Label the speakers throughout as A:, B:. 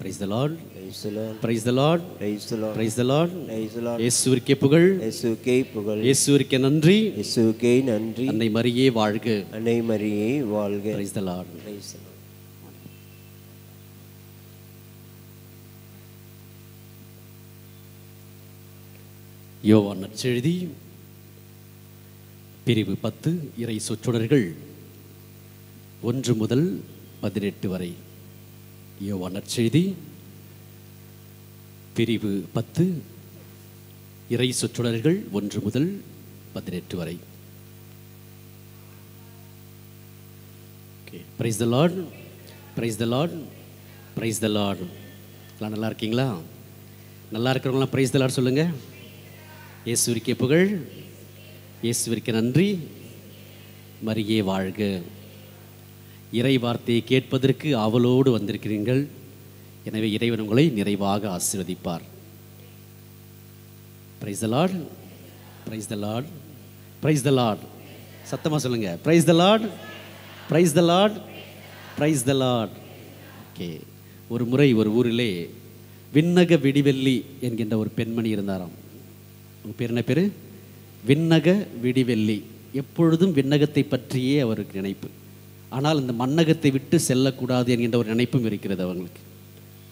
A: Praise the Lord.
B: Praise the Lord.
A: Praise the Lord.
B: Praise the Lord.
A: Praise the Lord.
B: Praise the Lord.
A: இயேசுவிற்கே புகழ்.
B: இயேசுவுக்கே புகழ்.
A: இயேசுவிற்கே நன்றி.
B: இயேசுவுக்கே நன்றி.
A: அன்னை மரியே வாழ்க.
B: அன்னை மரியே வாழ்க.
A: Praise the Lord.
B: Praise the Lord.
A: யோவான் நற்செய்தி பிரிவு 10 இறை சொற்றொடர்கள் 1 முதல் 18 வரை. யோவான் நற்செய்தி பிரிவு 10 இறை சொற்றொடர்கள் 1 முதல் 18 வரை. Praise the Lord. Praise the Lord. Praise the Lord. எல்லாம் நல்லா இருக்கீங்களா? நல்லா இருக்கிறவங்களாம் praise the Lord சொல்லுங்க. இயேசுவிற்கே புகழ். இயேசுவிற்கு நன்றி. மரியே வாழ்க. இறை வார்த்தையை கேட்பதற்கு ஆவலோடு வந்திருக்கிறீர்கள். எனவே இறைவன் உங்களை நிறைவாக ஆசீர்வதிப்பார். Praise the Lord. Praise the Lord. Praise the Lord. சத்தமாக சொல்லுங்க. Praise the Lord. Praise the Lord. Praise the Lord. Okay. ஒரு முறை ஒரு ஊரிலே விண்ணக விடிவெள்ளி என்கின்ற ஒரு பெண்மணி இருந்தாராம். உங்கள் பேர் என்ன பேர்? விண்ணக விடிவெள்ளி. எப்பொழுதும் விண்ணகத்தை பற்றியே அவருக்கு நினைப்பு. ஆனால் இந்த மண்ணகத்தை விட்டு செல்லக்கூடாது என்கின்ற ஒரு நினைப்பும் இருக்கிறது அவங்களுக்கு.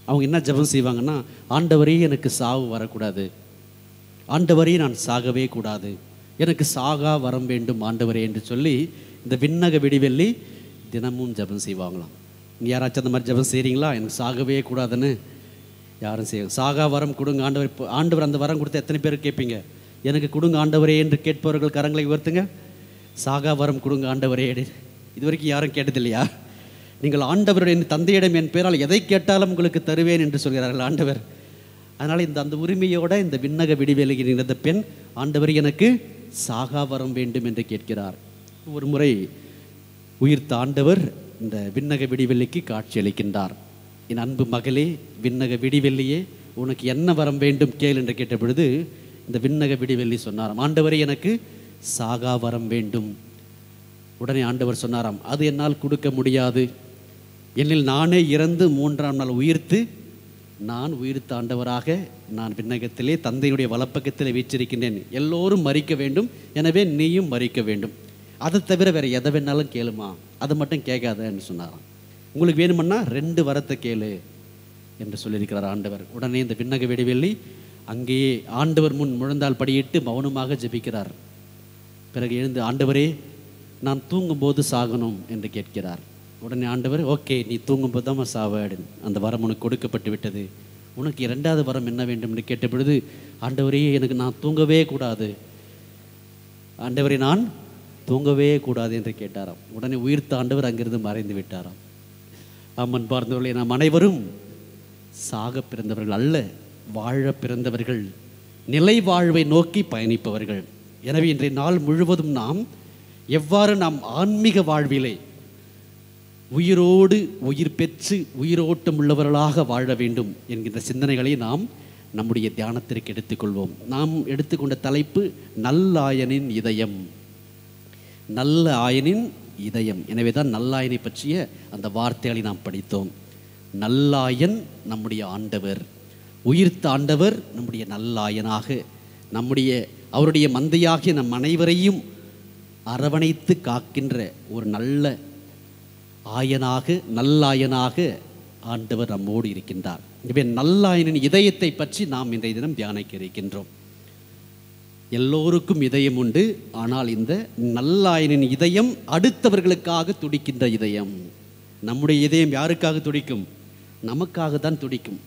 A: அவங்க என்ன ஜெபம் செய்வாங்கன்னா, ஆண்டவரே எனக்கு சாவு வரக்கூடாது, ஆண்டவரே நான் சாகவே கூடாது, எனக்கு சாகா வரம் வேண்டும் ஆண்டவரே என்று சொல்லி இந்த விண்ணக விடிவெள்ளி தினமும் ஜெபம் செய்வாங்களாம். நீங்கள் யாராச்சும் அந்த மாதிரி ஜெபம் செய்கிறீங்களா? எனக்கு சாகவே கூடாதுன்னு யாரும் செய்ய. சாகா வரம் கொடுங்க ஆண்டவர். ஆண்டவர் அந்த வரம் கொடுத்து எத்தனை பேர் கேட்பீங்க? எனக்கு கொடுங்க ஆண்டவரே என்று கேட்பவர்கள் கரங்களை உயர்த்துங்க. சாகா வரம் கொடுங்க ஆண்டவரே. இது வரைக்கும் யாரும் கேட்டதில்லையா? நீங்கள் ஆண்டவருடைய தந்தையிடம் என் பேரால் எதை கேட்டாலும் உங்களுக்கு தருவேன் என்று சொல்கிறார்கள் ஆண்டவர். அதனால் அந்த உரிமையோடு இந்த விண்ணக விடிவெளியில் இருந்த பெண், ஆண்டவர் எனக்கு சாகா வரம் வேண்டும் என்று கேட்கிறார். ஒரு முறை உயிர்த்த ஆண்டவர் இந்த விண்ணக விடிவெள்ளிக்கு காட்சி அளிக்கின்றார். என் அன்பு மகளே, விண்ணக விடிவெள்ளியே, உனக்கு என்ன வரம் வேண்டும் கேள் என்று கேட்ட பொழுது இந்த விண்ணக விடிவெள்ளி சொன்னாராம், ஆண்டவரே எனக்கு சாகா வரம் வேண்டும். உடனே ஆண்டவர் சொன்னாராம், அது என்னால் கொடுக்க முடியாது. என்னில் நானே இறந்து 3ஆம் நாள் உயிர்த்து நான் உயிர்த்த ஆண்டவராக நான் விண்ணகத்திலே தந்தையினுடைய வலப்பக்கத்தில் வீற்றிருக்கின்றேன். எல்லோரும் மரிக்க வேண்டும், எனவே நீயும் மரிக்க வேண்டும். அதை தவிர வேறு எதை வேணாலும் கேளுமா, அதை மட்டும் கேட்காதன்னு சொன்னாராம். உங்களுக்கு வேணுமன்னா 2 வரத்தை கேளு என்று சொல்லியிருக்கிறார் ஆண்டவர். உடனே இந்த விண்ணக விடிவெள்ளி அங்கேயே ஆண்டவர் முன் முழந்தால் படியிட்டு மௌனமாக ஜெபிக்கிறார். பிறகு எழுந்து, ஆண்டவரே நான் தூங்கும்போது சாகணும் என்று கேட்கிறார். உடனே ஆண்டவர், ஓகே நீ தூங்கும்போது தான் சாவாடு, அந்த வரம் உனக்கு கொடுக்கப்பட்டு விட்டது. உனக்கு 2வது வரம் என்ன வேண்டும் என்று கேட்ட பொழுது, ஆண்டவரே எனக்கு நான் தூங்கவே கூடாது, ஆண்டவரே நான் தூங்கவே கூடாது என்று கேட்டாராம். உடனே உயிர்த்த ஆண்டவர் அங்கிருந்து மறைந்து விட்டாராம். அம்மன் பார்ந்தவர்களே, நாம் அனைவரும் சாக பிறந்தவர்கள் அல்ல, வாழ பிறந்தவர்கள், நிலை வாழ்வை நோக்கி பயணிப்பவர்கள். எனவே இன்றைய நாள் முழுவதும் நாம் எவ்வாறு நாம் ஆன்மீக வாழ்விலே உயிரோடு உயிர் பெற்று உயிரோட்டம் உள்ளவர்களாக வாழ வேண்டும் என்கின்ற சிந்தனைகளை நாம் நம்முடைய தியானத்திற்கு எடுத்துக்கொள்வோம். நாம் எடுத்துக்கொண்ட தலைப்பு நல்லாயனின் இதயம். நல்ல ஆயனின் இதயம். எனவே தான் நல்லாயனை பற்றிய அந்த வார்த்தைகளை நாம் படித்தோம். நல்லாயன் நம்முடைய ஆண்டவர், உயிர்த்த ஆண்டவர் நம்முடைய நல்லாயனாக, அவருடைய மந்தையாகிய நம் அனைவரையும் அரவணைத்து காக்கின்ற ஒரு நல்ல ஆயனாக, நல்லாயனாக ஆண்டவர் நம்மோடு இருக்கின்றார். எனவே நல்லாயனின் இதயத்தை பற்றி நாம் இன்றைய தினம் தியானிக்க இருக்கின்றோம். எல்லோருக்கும் இதயம் உண்டு, ஆனால் இந்த நல்லாயனின் இதயம் அடுத்தவர்களுக்காக துடிக்கின்ற இதயம். நம்முடைய இதயம் யாருக்காக துடிக்கும்? நமக்காக தான் துடிக்கும்.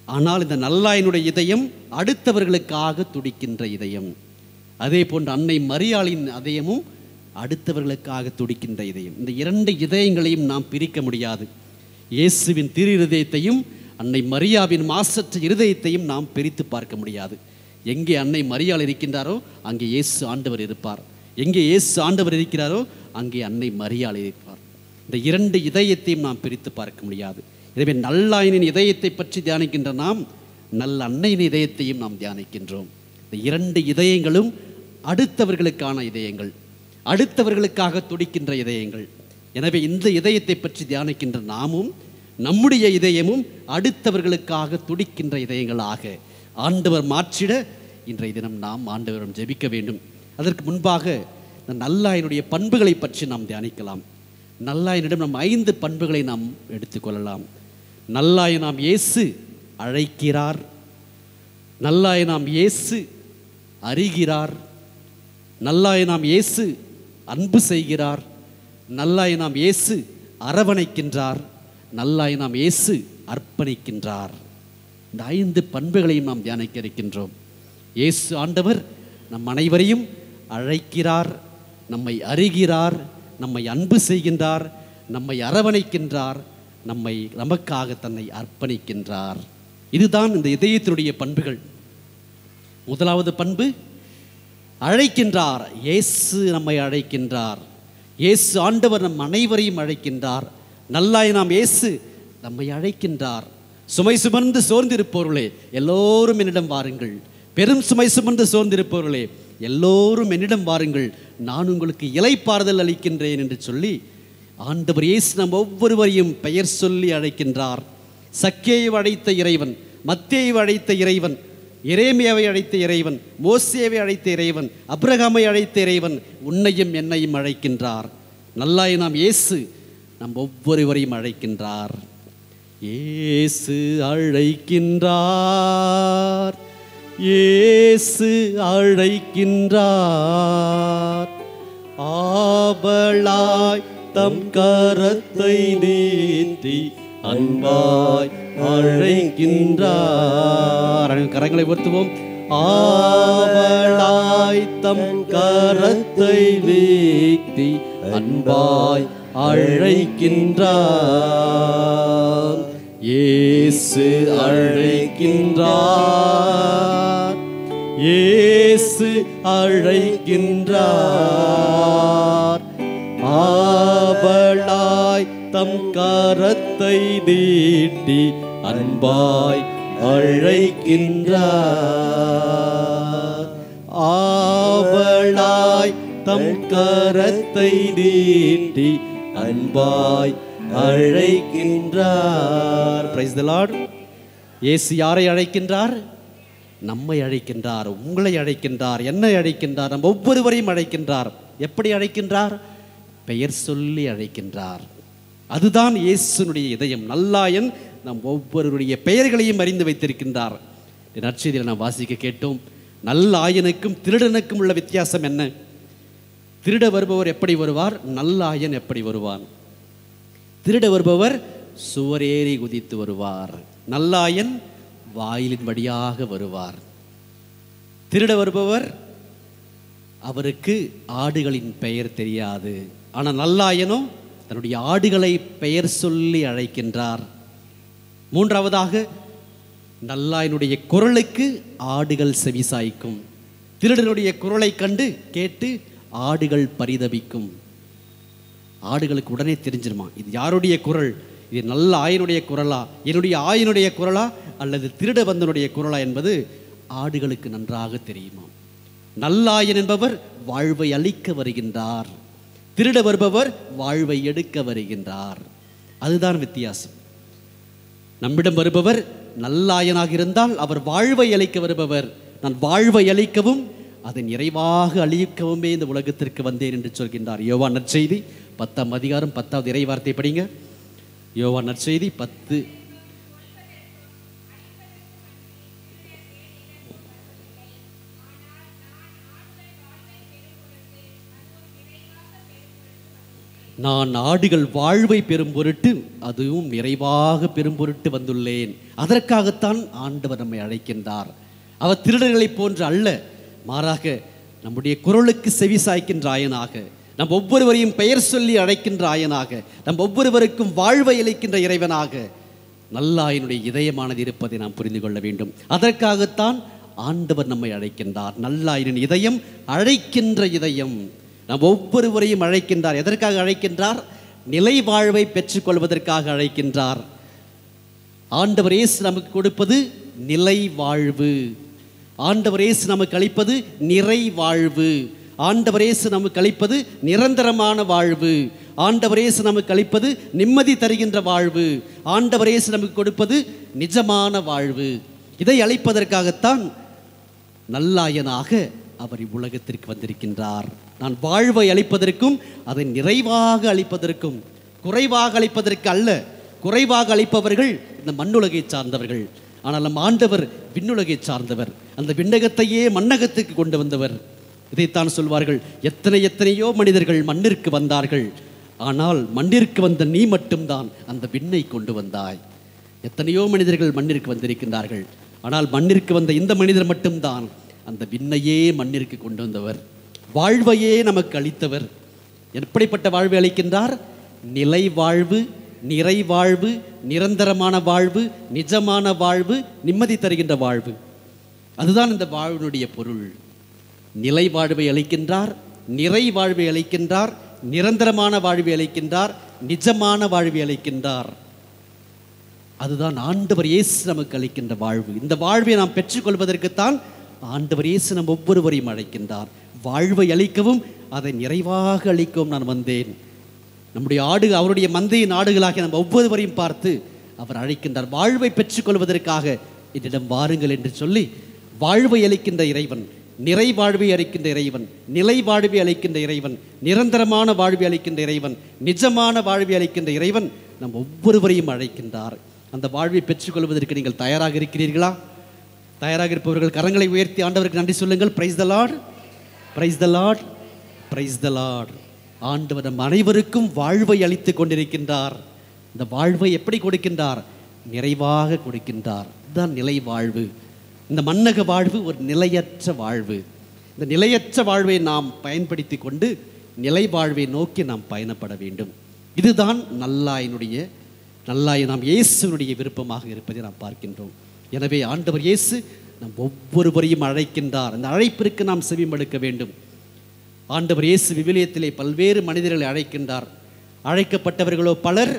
A: ஆனால் இந்த நல்லாயனுடைய இதயம் அடுத்தவர்களுக்காக துடிக்கின்ற இதயம். அதே போன்று அன்னை மரியாளின் இதயமும் அடுத்தவர்களுக்காக துடிக்கின்ற இதயம். இந்த 2 இதயங்களையும் நாம் பிரிக்க முடியாது. இயேசுவின் திரு இருதயத்தையும் அன்னை மரியாவின் மாசற்ற இருதயத்தையும் நாம் பிரித்து பார்க்க முடியாது. எங்கே அன்னை மரியாள் இருக்கின்றாரோ அங்கே இயேசு ஆண்டவர் இருப்பார். எங்கே இயேசு ஆண்டவர் இருக்கிறாரோ அங்கே அன்னை மரியாள் இருப்பார். இந்த 2 இதயத்தையும் நாம் பிரித்து பார்க்க முடியாது. எனவே நல்லாயனின் இதயத்தை பற்றி தியானிக்கின்ற நாம் நல்ல அன்னையின் இதயத்தையும் நாம் தியானிக்கின்றோம். இந்த 2 இதயங்களும் அடுத்தவர்களுக்கான இதயங்கள், அடுத்தவர்களுக்காக துடிக்கின்ற இதயங்கள். எனவே இந்த இதயத்தை பற்றி தியானிக்கின்ற நாமும் நம்முடைய இதயமும் அடுத்தவர்களுக்காக துடிக்கின்ற இதயங்களாக ஆண்டவர் மாற்றிட இன்றைய தினம் நாம் ஆண்டவரிடம் ஜெபிக்க வேண்டும். அதற்கு முன்பாக நல்லாயனுடைய பண்புகளை பற்றி நாம் தியானிக்கலாம். நல்லாயனிடம் நாம் 5 பண்புகளை நாம் எடுத்துக்கொள்ளலாம். நல்லாயனாம் இயேசு அழைக்கிறார், நல்லாயனாம் இயேசு அறிகிறார், நல்லாயனாம் இயேசு அன்பு செய்கிறார், நல்லாயனாம் இயேசு அரவணைக்கின்றார், நல்லாயனாம் இயேசு அர்ப்பணிக்கின்றார். இந்த 5 பண்புகளையும் நாம் தியானிக்க இருக்கின்றோம். இயேசு ஆண்டவர் நம் அனைவரையும் அழைக்கிறார், நம்மை அறிகிறார், நம்மை அன்பு செய்கின்றார், நம்மை அரவணைக்கின்றார், நமக்காக தன்னை அர்ப்பணிக்கின்றார். இதுதான் இந்த இதயத்தினுடைய பண்புகள். முதலாவது பண்பு அழைக்கின்றார். இயேசு நம்மை அழைக்கின்றார். இயேசு ஆண்டவர் நம் அனைவரையும் அழைக்கின்றார். நல்லாயனாம் இயேசு நம்மை அழைக்கின்றார். சுமை சுமந்து சோர்ந்திருப்பவர்களே எல்லோரும் என்னிடம் வாருங்கள். பெரும் சுமை சுமந்து சோர்ந்திருப்பவர்களே எல்லோரும் என்னிடம் வாருங்கள், நான் உங்களுக்கு இளைப்பாறுதல் அளிக்கின்றேன் என்று சொல்லி ஆண்டவர் இயேசு நம் ஒவ்வொருவரையும் பெயர் சொல்லி அழைக்கின்றார். சக்கேயை அழைத்த இறைவன், மத்தேயை அழைத்த இறைவன், எரேமியாவை அழைத்த இறைவன், மோசேவை அழைத்த இறைவன், அப்ரகாமை அழைத்த இறைவன் உன்னையும் என்னையும் அழைக்கின்றார். நல்லாயனாம் இயேசு நம் ஒவ்வொருவரையும் அழைக்கின்றார். இயேசு அழைக்கின்றார், இயேசு அழைக்கின்றார், ஆவலாய் தம் கரத்தை நீட்டி அன்பாய் அழைக்கின்றார். கரங்களை உயர்த்துவோம். ஆவலாய் தம் கரத்தை நீட்டி அன்பாய் அழைக்கின்றார். இயேசு அழைக்கின்றார், இயேசு அழைக்கின்றார், ஆவலாய் தம் கரத்தை நீட்டி அன்பாய் அழைக்கின்றார். ஆவலாய் தம் கரத்தை நீட்டி அன்பாய் அழைக்கின்றார். Price the Lord. இயேசு யாரை அழைக்கின்றார்? நம்மை அழைக்கின்றார், உங்களை அழைக்கின்றார், என்னை அழைக்கின்றார், நம் ஒவ்வொருவரையும் அழைக்கின்றார். எப்படி அழைக்கின்றார்? பெயர் சொல்லி அழைக்கின்றார். அதுதான் இயேசுனுடைய இதயம். நல்லாயன் நம் ஒவ்வொருவருடைய பெயர்களையும் அறிந்து வைத்திருக்கின்றார். நற்செய்தியில் நாம் வாசிக்க கேட்டோம். நல்லாயனுக்கும் திருடனுக்கும் உள்ள வித்தியாசம் என்ன? திருட வருபவர் எப்படி வருவார்? நல்லாயன் எப்படி வருவான்? திருட வருபவர் சுவரேறி குதித்து வருவார். நல்லாயன் வாயிலின் வழியாக வருவார். திருட வருபவர் அவருக்கு ஆடுகளின் பெயர் தெரியாது. ஆனால் நல்லாயனோ தன்னுடைய ஆடுகளை பெயர் சொல்லி அழைக்கின்றார். மூன்றாவதாக, நல்லாயனுடைய குரலுக்கு ஆடுகள் செவிசாய்க்கும். திருடனுடைய குரலை கண்டு கேட்டு ஆடுகள் பரிதபிக்கும். ஆடுகளுக்கு உடனே தெரிஞ்சிருமா இது யாருடைய குரல், இது நல்ல ஆயனுடைய குரலா, என்னுடைய ஆயனுடைய குரலா அல்லது திருட வந்தனுடைய குரலா என்பது ஆடுகளுக்கு நன்றாக தெரியுமா. நல்லாயன் என்பவர் வாழ்வை அளிக்க வருகின்றார், திருட வருபவர் வாழ்வை எடுக்க வருகின்றார். அதுதான் வித்தியாசம். நம்மிடம் வருபவர் நல்லாயனாக இருந்தால் அவர் வாழ்வை அளிக்க வருபவர். நான் வாழ்வை அளிக்கவும் அதை நிறைவாக அளிக்கவுமே இந்த உலகத்திற்கு வந்தேன் என்று சொல்கின்றார். யோவான் நற்செய்தி 10ஆம் அதிகாரம் 10வது இறைவார்த்தை படிங்க. யோவான் நற்செய்தி 10. நான் ஆடுகள் வாழ்வை பெறும் பொருட்டு அதுவும் நிறைவாக பெறும் பொருட்டு வந்துள்ளேன். அதற்காகத்தான் ஆண்டவர் நம்மை அழைக்கின்றார். அவர் திருடர்களைப் போன்று அல்ல, மாறாக நம்முடைய குரலுக்கு செவி சாய்க்கின்ற ஆயனாக, நம் ஒவ்வொருவரையும் பெயர் சொல்லி அழைக்கின்ற ஆயனாக, நம் ஒவ்வொருவருக்கும் வாழ்வை அளிக்கின்ற இறைவனாக நல்லாயனுடைய இதயமானது இருப்பதை நாம் புரிந்து கொள்ள வேண்டும். அதற்காகத்தான் ஆண்டவர் நம்மை அழைக்கின்றார். நல்லாயனின் இதயம் அழைக்கின்ற இதயம். நாம் ஒவ்வொருவரையும் அழைக்கின்றார். எதற்காக அழைக்கின்றார்? நிலை வாழ்வை பெற்றுக்கொள்வதற்காக அழைக்கின்றார். ஆண்டவர் இயேசு நமக்கு கொடுப்பது நிலை வாழ்வு. ஆண்டவர் இயேசு நமக்கு அளிப்பது நிறை வாழ்வு. ஆண்டவர் இயேசு நமக்கு அளிப்பது நிரந்தரமான வாழ்வு. ஆண்டவர் இயேசு நமக்கு அளிப்பது நிம்மதி தருகின்ற வாழ்வு. ஆண்டவர் இயேசு நமக்கு கொடுப்பது நிஜமான வாழ்வு. இதை அளிப்பதற்காகத்தான் நல்லாயனாக அவர் இவ்வுலகத்திற்கு வந்திருக்கின்றார். நான் வாழ்வை அளிப்பதற்கும் அதை நிறைவாக அளிப்பதற்கும், குறைவாக அளிப்பதற்கு அல்ல. குறைவாக அளிப்பவர்கள் இந்த மண்ணுலகை சார்ந்தவர்கள். ஆனால் நம் ஆண்டவர் விண்ணுலகை சார்ந்தவர். அந்த விண்ணகத்தையே மண்ணகத்துக்கு கொண்டு வந்தவர். இதைத்தான் சொல்வார்கள், எத்தனையோ மனிதர்கள் மண்ணிற்கு வந்தார்கள், ஆனால் மண்ணிற்கு வந்த நீ மட்டும்தான் அந்த விண்ணை கொண்டு வந்தாய். எத்தனையோ மனிதர்கள் மண்ணிற்கு வந்திருக்கின்றார்கள், ஆனால் மண்ணிற்கு வந்த இந்த மனிதர் மட்டும்தான் அந்த விண்ணையே மண்ணிற்கு கொண்டு வந்தவர். வாழ்வையே நமக்கு அளித்தவர். எப்படிப்பட்ட வாழ்வை அளிக்கின்றார்? நிலை வாழ்வு, நிறைவாழ்வு, நிரந்தரமான வாழ்வு, நிஜமான வாழ்வு, நிம்மதி தருகின்ற வாழ்வு. அதுதான் இந்த வாழ்வினுடைய பொருள். நிலை வாழ்வை அளிக்கின்றார், நிறை வாழ்வை அளிக்கின்றார், நிரந்தரமான வாழ்வை அளிக்கின்றார், நிஜமான வாழ்வை அளிக்கின்றார். அதுதான் ஆண்டவர் இயேசு நமக்கு அளிக்கின்ற வாழ்வு. இந்த வாழ்வை நாம் பெற்றுக்கொள்வதற்குத்தான் ஆண்டவர் இயேசு நம் ஒவ்வொருவரையும் அழைக்கின்றார். வாழ்வை அளிக்கவும் அதை நிறைவாக அளிக்கவும் நான் வந்தேன். நம்முடைய அவருடைய மந்தையின் ஆடுகளாக நம்ம ஒவ்வொருவரையும் பார்த்து அவர் அழைக்கின்றார். வாழ்வை பெற்றுக்கொள்வதற்காக என்னிடம் வாருங்கள் என்று சொல்லி வாழ்வை அளிக்கின்ற இறைவன், நிறை வாழ்வை அளிக்கின்ற இறைவன், நிலை வாழ்வை அளிக்கின்ற இறைவன், நிரந்தரமான வாழ்வை அளிக்கின்ற இறைவன், நிஜமான வாழ்வை அளிக்கின்ற இறைவன் நம் ஒவ்வொருவரையும் அழைக்கின்றார். அந்த வாழ்வை பெற்றுக்கொள்வதற்கு நீங்கள் தயாராக இருக்கிறீர்களா? தயாராக இருப்பவர்கள் கரங்களை உயர்த்தி ஆண்டவருக்கு நன்றி சொல்லுங்கள். Price the lord, praise the lord, praise the Lord. ஆண்டவர் நம் அனைவருக்கும் வாழ்வை அளித்து கொண்டிருக்கின்றார். இந்த வாழ்வை எப்படி கொடுக்கின்றார்? நிறைவாக கொடுக்கின்றார். இதுதான் நிலை வாழ்வு. இந்த மன்னக வாழ்வு ஒரு நிலையற்ற வாழ்வு. இந்த நிலையற்ற வாழ்வை நாம் பயன்படுத்தி கொண்டு நிலை வாழ்வை நோக்கி நாம் பயணப்பட வேண்டும். இதுதான் நல்லாய் நாம் இயேசுனுடைய விருப்பமாக இருப்பதை நாம் பார்க்கின்றோம். எனவே ஆண்டவர் இயேசு நம் ஒவ்வொருவரையும் அழைக்கின்றார். அந்த அழைப்பிற்கு நாம் செவிமடுக்க வேண்டும். ஆண்டவர் இயேசு விவிலியத்திலே பல்வேறு மனிதர்களை அழைக்கின்றார். அழைக்கப்பட்டவர்களோ பலர்,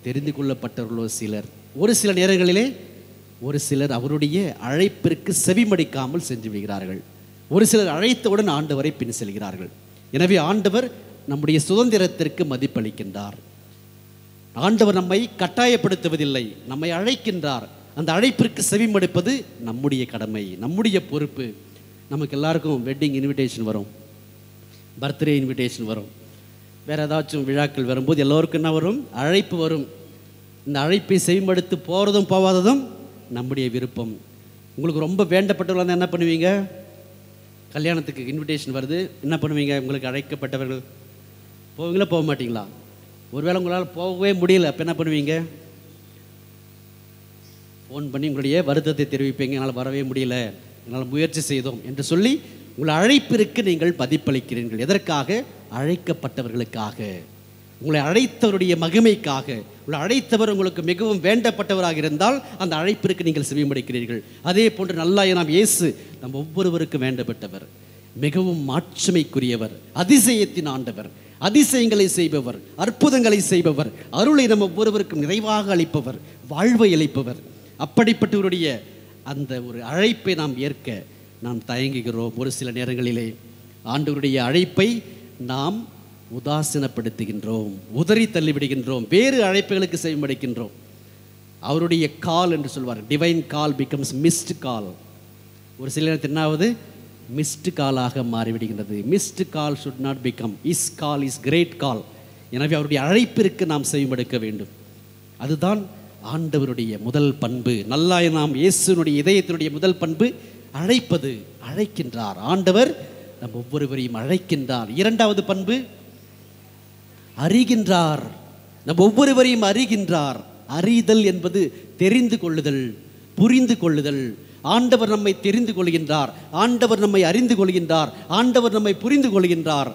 A: தெரிந்து கொள்ளப்பட்டவர்களோ சிலர். ஒரு சில நேரங்களிலே ஒரு சிலர் அவருடைய அழைப்பிற்கு செவிமடிக்காமல் சென்று விடுகிறார்கள். ஒரு சிலர் அழைத்தவுடன் ஆண்டவரை பின் செல்கிறார்கள். எனவே ஆண்டவர் நம்முடைய சுதந்திரத்திற்கு மதிப்பளிக்கின்றார். ஆண்டவர் நம்மை கட்டாயப்படுத்துவதில்லை, நம்மை அழைக்கின்றார். அந்த அழைப்பிற்கு செவிமடுப்பது நம்முடைய கடமை, நம்முடைய பொறுப்பு. நமக்கு எல்லாருக்கும் வெட்டிங் இன்விடேஷன் வரும், பர்த்டே இன்விடேஷன் வரும், வேறு ஏதாச்சும் விழாக்கள் வரும்போது எல்லோருக்கும் என்ன வரும்? அழைப்பு வரும். இந்த அழைப்பை செவிமடுத்து போகிறதும் போகாததும் நம்முடைய விருப்பம். உங்களுக்கு ரொம்ப வேண்டப்பட்டவர்கள் என்ன பண்ணுவீங்க? கல்யாணத்துக்கு இன்விடேஷன் வருது, என்ன பண்ணுவீங்க? உங்களுக்கு அழைக்கப்பட்டவர்கள் போவீங்களா போக மாட்டிங்களா? ஒருவேளை உங்களால் போகவே முடியல, அப்போ என்ன பண்ணுவீங்க? ஃபோன் பண்ணி உங்களுடைய வருத்தத்தை தெரிவிப்பீங்க, என்னால் வரவே முடியல, என்னால் முயற்சி செய்தோம் என்று சொல்லி உங்கள் அழைப்பிற்கு நீங்கள் மதிப்பளிக்கிறீர்கள். எதற்காக? அழைக்கப்பட்டவர்களுக்காக, உங்களை அழைத்தவருடைய மகிமைக்காக. உங்களை அழைத்தவர் உங்களுக்கு மிகவும் வேண்டப்பட்டவராக இருந்தால் அந்த அழைப்பிற்கு நீங்கள் செவிமடுக்கிறீர்கள். அதே போன்று நல்லாயனாம் இயேசு நம் ஒவ்வொருவருக்கும் வேண்டப்பட்டவர், மிகவும் மாட்சிமைக்குரியவர், அதிசயத்தின் ஆண்டவர், அதிசயங்களை செய்பவர், அற்புதங்களை செய்பவர், அருளை நம் ஒவ்வொருவருக்கும் நிறைவாக அளிப்பவர், வாழ்வை அளிப்பவர். அப்படிப்பட்டவருடைய அந்த ஒரு அழைப்பை நாம் ஏற்க நாம் தயங்குகிறோம். ஒரு சில நேரங்களிலே ஆண்டவருடைய அழைப்பை நாம் உதாசீனப்படுத்துகின்றோம், உதறி தள்ளிவிடுகின்றோம், வேறு அழைப்புகளுக்கு செவிமடுக்கின்றோம். அவருடைய கால் என்று சொல்வார், divine call becomes missed call. ஒரு சில நேரத்தில் என்னாவது? மிஸ்டு காலாக மாறிவிடுகின்றது. Missed call should not become his call, his great call. எனவே அவருடைய அழைப்பிற்கு நாம் செவிமடுக்க வேண்டும். அதுதான் ஆண்டவருடைய முதல் பண்பு. நல்லாயனாம் இயேசுனுடைய இதயத்தினுடைய முதல் பண்பு அழைப்பது. அழைக்கின்றார் ஆண்டவர், நம் ஒவ்வொருவரையும் அழைக்கின்றார். இரண்டாவது பண்பு அறிகின்றார், நம் ஒவ்வொருவரையும் அறிகின்றார். அறிதல் என்பது தெரிந்து கொள்ளுதல், புரிந்து கொள்ளுதல். ஆண்டவர் நம்மை தெரிந்து கொள்கின்றார், ஆண்டவர் நம்மை அறிந்து கொள்கின்றார், ஆண்டவர் நம்மை புரிந்து கொள்கின்றார்.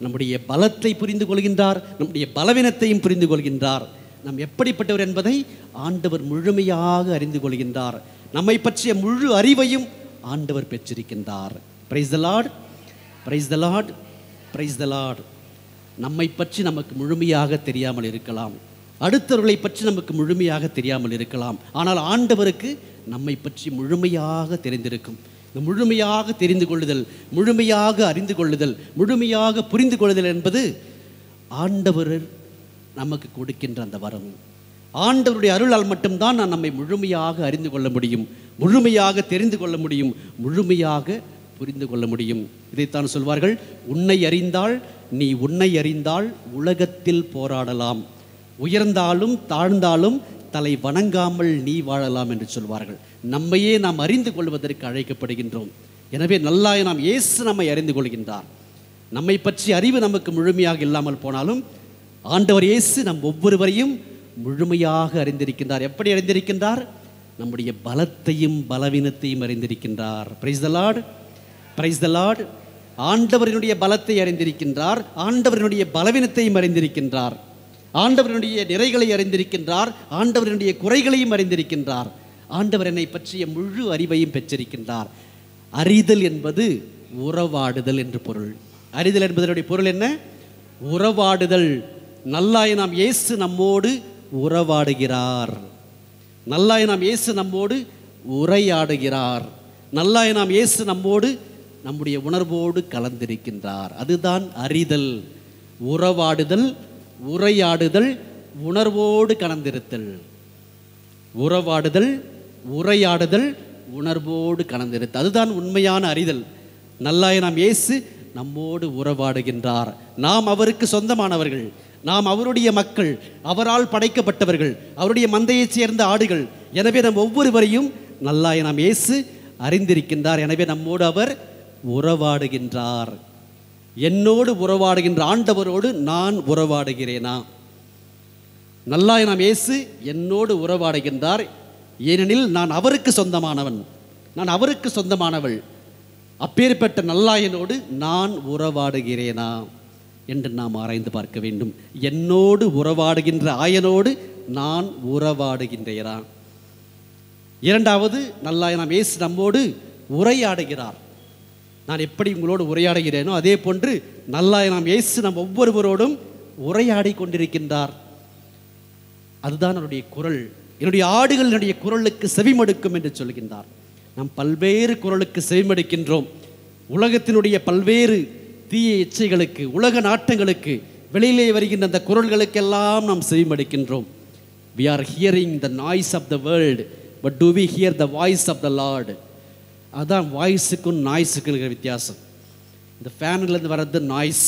A: நம்முடைய பலத்தை புரிந்து கொள்கின்றார், நம்முடைய பலவீனத்தையும் புரிந்து கொள்கின்றார். நாம் எப்படிப்பட்டவர் என்பதை ஆண்டவர் முழுமையாக அறிந்து கொள்கின்றார். நம்மை பற்றிய முழு அறிவையும் ஆண்டவர் பெற்றிருக்கின்றார். Praise the lord, praise the lord, praise the lord. நம்மை பற்றி நமக்கு முழுமையாக தெரியாமல் இருக்கலாம், அடுத்தவர்களை பற்றி நமக்கு முழுமையாக தெரியாமல் இருக்கலாம். ஆனால் ஆண்டவருக்கு நம்மை பற்றி முழுமையாக தெரிந்திருக்கும். இந்த முழுமையாக தெரிந்து கொள்ளுதல், முழுமையாக அறிந்து கொள்ளுதல், முழுமையாக புரிந்து கொள்ளுதல் என்பது ஆண்டவர் நமக்கு கொடுக்கின்ற அந்த வரம். ஆண்டவருடைய அருளால் மட்டும்தான் நான் நம்மை முழுமையாக அறிந்து கொள்ள முடியும், முழுமையாக தெரிந்து கொள்ள முடியும், முழுமையாக புரிந்து கொள்ள முடியும். இதைத்தான் சொல்வார்கள், உன்னை அறிந்தால் நீ உன்னை அறிந்தால் உலகத்தில் போராடலாம், உயர்ந்தாலும் தாழ்ந்தாலும் தலை வணங்காமல் நீ வாழலாம் என்று சொல்வார்கள். நம்மையே நாம் அறிந்து கொள்வதற்கு அழைக்கப்படுகின்றோம். எனவே நல்லாய் நாம் இயேசு நம்மை அறிந்து கொள்கின்றார். நம்மை பற்றி அறிவு நமக்கு முழுமையாக இல்லாமல் போனாலும் ஆண்டவர் இயேசு நம் ஒவ்வொருவரையும் முழுமையாக அறிந்திருக்கின்றார். எப்படி அறிந்திருக்கின்றார்? நம்முடைய பலத்தையும் பலவீனத்தையும் அறிந்திருக்கின்றார். Praise the lord, praise the lord. ஆண்டவரினுடைய பலத்தை அறிந்திருக்கின்றார், ஆண்டவரினுடைய பலவீனத்தையும் அறிந்திருக்கின்றார், ஆண்டவரினுடைய நிறைகளை அறிந்திருக்கின்றார், ஆண்டவரினுடைய குறைகளையும் அறிந்திருக்கின்றார். ஆண்டவர் என்னை பற்றிய முழு அறிவையும் பெற்றிருக்கின்றார். அறிதல் என்பது உறவாடுதல் என்று பொருள். அறிதல் என்பதனுடைய பொருள் என்ன? உறவாடுதல். நல்லாய் நாம் இயேசு நம்மோடு உறவாடுகிறார், நல்லாய் நாம் இயேசு நம்மோடு உரையாடுகிறார், நல்லாய் நாம் இயேசு நம்மோடு நம்முடைய உணர்வோடு கலந்திருக்கின்றார். அதுதான் அறிதல். உறவாடுதல், உரையாடுதல், உணர்வோடு கலந்திருத்தல். உறவாடுதல், உரையாடுதல், உணர்வோடு கலந்திருத்தல், அதுதான் உண்மையான அறிதல். நல்லாய் நாம் இயேசு நம்மோடு உறவாடுகின்றார். நாம் அவருக்கு சொந்தமானவர்கள், நாம் அவருடைய மக்கள், அவரால் படைக்கப்பட்டவர்கள், அவருடைய மந்தையைச் சேர்ந்த ஆடுகள். எனவே நம் ஒவ்வொருவரையும் நல்லாய் நாம் இயேசு அறிந்திருக்கின்றார். எனவே நம்மோடு அவர் உறவாடுகின்றார். என்னோடு உறவாடுகின்ற ஆண்டவரோடு நான் உறவாடுகிறேனா? நல்லாய் நாம் இயேசு என்னோடு உறவாடுகின்றார். ஏனெனில் நான் அவருக்கு சொந்தமானவன், நான் அவருக்கு சொந்தமானவள். அப்பேற்பட்ட நல்லாயனோடு நான் உறவாடுகிறேனா என்று நாம் ஆராய்ந்து பார்க்க வேண்டும். என்னோடு உறவாடுகின்ற ஆயனோடு நான் உறவாடுகின்றேனா? இரண்டாவது, நல்லாய் நாம் இயேசு நம்மோடு உரையாடுகிறார். நான் எப்படி உங்களோடு உரையாடுகிறேனோ அதே போன்று நல்லாய் நாம் இயேசு நம் ஒவ்வொருவரோடும் உரையாடி கொண்டிருக்கின்றார். அதுதான் என்னுடைய குரல். என்னுடைய ஆடுகள் என்னுடைய குரலுக்கு செவிமடுக்கும் என்று சொல்கின்றார். நாம் பல்வேறு குரலுக்கு செவிமடுக்கின்றோம். உலகத்தினுடைய பல்வேறு தீய இச்சைகளுக்கு, உலக நாட்டங்களுக்கு, வெளியிலே வருகின்ற அந்த குரல்களுக்கெல்லாம் நாம் செவிமடுக்கின்றோம். We are hearing the noise of the world, but do we hear the voice of the Lord? அதான் வாய்ஸுக்கும் நாய்ஸுக்கும் இருக்கிற வித்தியாசம். இந்த ஃபேன்லேருந்து வர்றது நாய்ஸ்,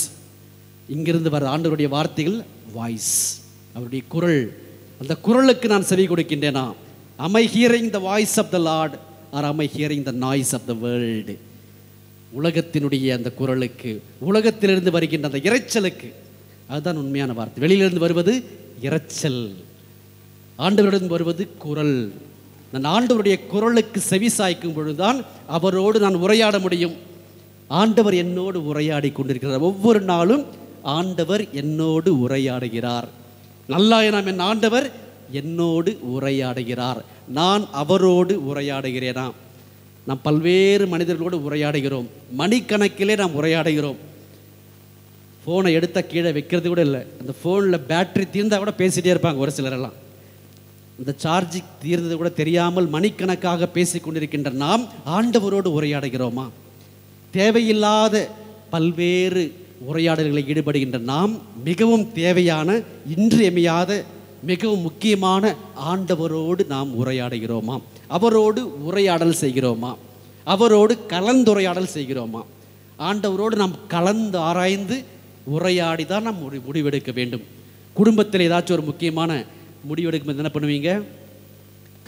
A: இங்கிருந்து வர ஆண்டவருடைய வார்த்தைகள் வாய்ஸ், அவருடைய குரல். அந்த குரலுக்கு நான் செவி கொடுக்கின்றேனா? Am I hearing the voice of the Lord or am I hearing the noise of the world? உலகத்தினுடைய அந்த குரலுக்கு, உலகத்திலிருந்து வருகின்ற அந்த இரைச்சலுக்கு, அதுதான் உண்மையான வார்த்தை. வெளியிலிருந்து வருவது இரைச்சல், ஆண்டவரிடம் வருவது குரல். நான் ஆண்டவருடைய குரலுக்கு செவி சாய்க்கும் பொழுதுதான் அவரோடு நான் உரையாட முடியும். ஆண்டவர் என்னோடு உரையாடி கொண்டிருக்கிறார். ஒவ்வொரு நாளும் ஆண்டவர் என்னோடு உரையாடுகிறார். நல்லாய் நாம் என் ஆண்டவர் என்னோடு உரையாடுகிறார். நான் அவரோடு உரையாடுகிறேனா? நாம் பல்வேறு மனிதர்களோடு உரையாடுகிறோம், மணிக்கணக்கிலே நாம் உரையாடுகிறோம். ஃபோனை எடுத்தால் கீழே வைக்கிறது கூட இல்லை. அந்த ஃபோனில் பேட்டரி தீர்ந்தால் கூட பேசிகிட்டே இருப்பாங்க ஒரு சிலரெல்லாம். இந்த சார்ஜ் தீர்ந்தது கூட தெரியாமல் மணிக்கணக்காக பேசி கொண்டிருக்கின்ற நாம் ஆண்டவரோடு உரையாடுகிறோமா? தேவையில்லாத பல்வேறு உரையாடல்களில் ஈடுபடுகின்ற நாம் மிகவும் தேவையான, இன்றியமையாத, மிகவும் முக்கியமான ஆண்டவரோடு நாம் உரையாடுகிறோமா? அவரோடு உரையாடல் செய்கிறோமா? அவரோடு கலந்துரையாடல் செய்கிறோமா? ஆண்டவரோடு நாம் கலந்து ஆராய்ந்து உரையாடி தான் நாம் முடிவெடுக்க வேண்டும். குடும்பத்தில் ஏதாச்சும் ஒரு முக்கியமான முடிவெடுக்கும் என்ன பண்ணுவீங்க?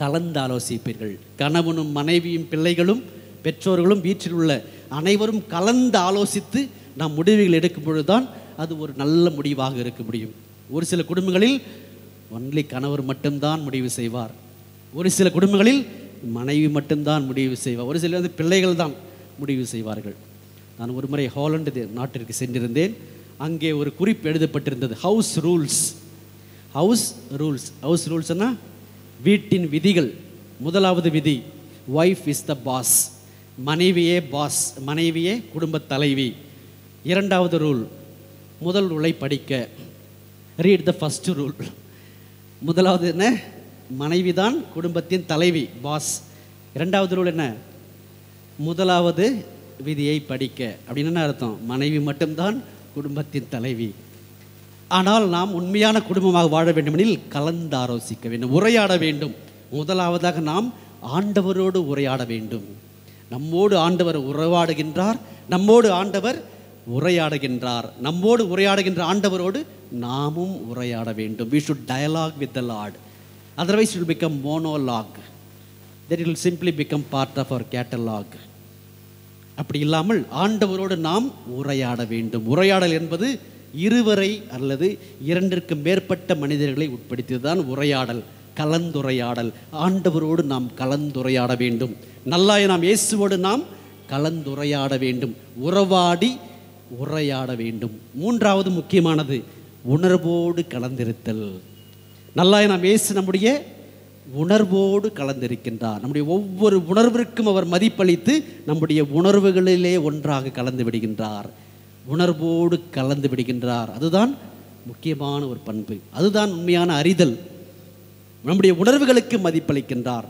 A: கலந்து ஆலோசிப்பீர்கள். கணவனும் மனைவியும் பிள்ளைகளும் பெற்றோர்களும் வீட்டில் உள்ள அனைவரும் கலந்து ஆலோசித்து நாம் முடிவுகள் எடுக்கும் பொழுதுதான் அது ஒரு நல்ல முடிவாக இருக்க முடியும். ஒரு சில குடும்பங்களில் ஒன்லி கணவர் மட்டும்தான் முடிவு செய்வார், ஒரு சில குடும்பங்களில் மனைவி மட்டும்தான் முடிவு செய்வார், ஒரு சில பிள்ளைகள் தான் முடிவு செய்வார்கள். நான் ஒரு முறை ஹாலந்து நாட்டிற்கு சென்றிருந்தேன். அங்கே ஒரு குறிப்பு எழுதப்பட்டிருந்தது, house rules. House rules, house ரூல்ஸ்னா வீட்டின் விதிகள். முதலாவது விதி, ஒய்ஃப் இஸ் த பாஸ், மனைவியே பாஸ், மனைவியே குடும்ப தலைவி. இரண்டாவது ரூல், முதல் ரூலை படிக்க, ரீட் த ஃபர்ஸ்ட் ரூல். முதலாவது என்ன? மனைவி தான் குடும்பத்தின் தலைவி, பாஸ். இரண்டாவது ரூல் என்ன? முதலாவது விதியை படிக்க. அப்படின்னு என்ன அர்த்தம்? மனைவி மட்டும்தான் குடும்பத்தின் தலைவி. ஆனால் நாம் உண்மையான குடும்பமாக வாழ வேண்டுமெனில் கலந்து ஆலோசிக்க வேண்டும், உரையாட வேண்டும். முதலாவதாக நாம் ஆண்டவரோடு உரையாட வேண்டும். நம்மோடு ஆண்டவர் உறவாடுகின்றார், நம்மோடு ஆண்டவர் உரையாடுகின்றார். நம்மோடு உரையாடுகின்ற ஆண்டவரோடு நாமும் உரையாட வேண்டும். We should dialogue with the Lord. Otherwise it will become monologue. Then it will simply become part of our catalog. அப்படி இல்லாமல் ஆண்டவரோடு நாம் உரையாட வேண்டும். உரையாடல் என்பது இருவரை அல்லது இரண்டிற்கு மேற்பட்ட மனிதர்களை உட்படுத்தியதுதான் உரையாடல், கலந்துரையாடல். ஆண்டவரோடு நாம் கலந்துரையாட வேண்டும். நல்லாய நாம் இயேசுவோடு நாம் கலந்துரையாட வேண்டும், உறவாடி உரையாட வேண்டும். மூன்றாவது முக்கியமானது உணர்வோடு கலந்திருத்தல். நல்லாய நாம் இயேசு நம்முடைய உணர்வோடு கலந்திருக்கின்றார். நம்முடைய ஒவ்வொரு உணர்விற்கும் அவர் மதிப்பளித்து நம்முடைய உணர்வுகளிலே ஒன்றாக கலந்து விடுகின்றார், உணர்வோடு கலந்து விடுகின்றார். அதுதான் முக்கியமான ஒரு பண்பு, அதுதான் உண்மையான அறிதல். நம்முடைய உணர்வுகளுக்கு மதிப்பளிக்கின்றார்.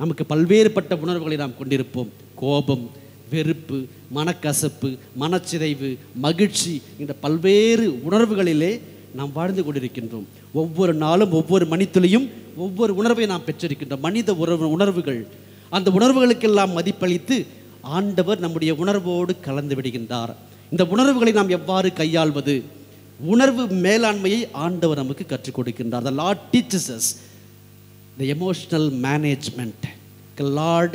A: நமக்கு பல்வேறுபட்ட உணர்வுகளை நாம் கொண்டிருப்போம். கோபம், வெறுப்பு, மனக்கசப்பு, மனச்சிதைவு, மகிழ்ச்சி என்ற பல்வேறு உணர்வுகளிலே நாம் வாழ்ந்து கொண்டிருக்கின்றோம். ஒவ்வொரு நாளும் ஒவ்வொரு மணித்துளியும் ஒவ்வொரு உணர்வை நாம் பெற்றிருக்கின்றோம், மனித உணர்வுகள். அந்த உணர்வுகளுக்கெல்லாம் மதிப்பளித்து ஆண்டவர் நம்முடைய உணர்வோடு கலந்து விடுகின்றார். இந்த உணர்வுகளை நாம் எவ்வாறு கையாள்வது, உணர்வு மேலாண்மையை ஆண்டவர் நமக்கு கற்றுக் கொடுக்கின்றார். The Lord teaches us the emotional management. The Lord